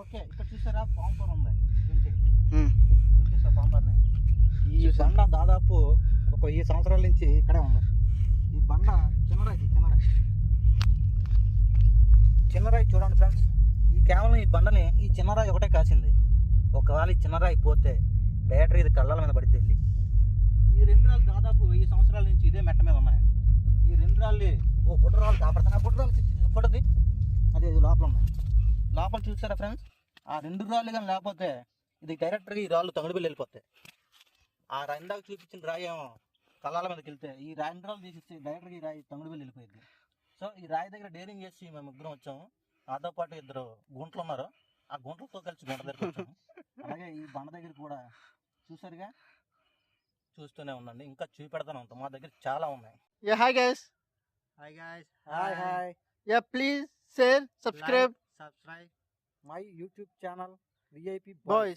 Okay, ఇక్కడ చూసారా pamper ఉంది. చూసా పాంపర్ని. ఈ బండ దాదాపు ఒక 1000 సంవత్సరాల నుంచి ఇక్కడే ఉంది. ఈ బండ చిన్నరాయి చూడండి ఫ్రెండ్స్. ఈ కేవలం ఈ బండని ఈ చిన్నరాయి ఒకటే కాసింది. ఒకవేళ ఈ చిన్నరాయి పోతే బ్యాటరీ ఇది కళ్ళల మీద పడితే వెళ్ళి. ఈ 2 రాళ్ళు దాదాపు 1000 సంవత్సరాల నుంచి ఇదే మెట్ట మీద ఉన్నాయి. ఈ 2 రాళ్ళు బుడ్డరాళ్ళు కాపాడుతున్నాయి. బుడ్డరాళ్ళు పడుతుంది, అది లోపల ఉన్నాయి. లోపల చూసారా ఫ్రెండ్స్, ఆ 2 రాళ్ళు కానీ లేకపోతే ఇది డైరెక్ట్గా ఈ రాళ్ళు తగుడుబెల్లి వెళ్ళిపోతాయి. ఆ ఇందాక చూపించిన రాయి ఏమో కళ్ళాల మీదకి వెళ్తే ఈ 2 రాళ్ళు తీసి డైరెక్ట్గా ఈ రాయి తగుడుబెల్లి వెళ్ళిపోయింది. సో ఈ రాయి దగ్గర డేరింగ్ చేసి మేము ముగ్గురం వచ్చాము. నాతో పాటు 2 గుంటలు ఉన్నారు. ఆ గుంటలతో కలిసి గుంట దగ్గర వచ్చాము. అలాగే ఈ బండ దగ్గర కూడా చూసారుగా, చూస్తూనే ఉండండి. ఇంకా చూపెడతానే ఉంటాం. మా దగ్గర చాలా ఉన్నాయి. Hi guys. Hi. Yeah, please share, subscribe my YouTube channel VIP boys.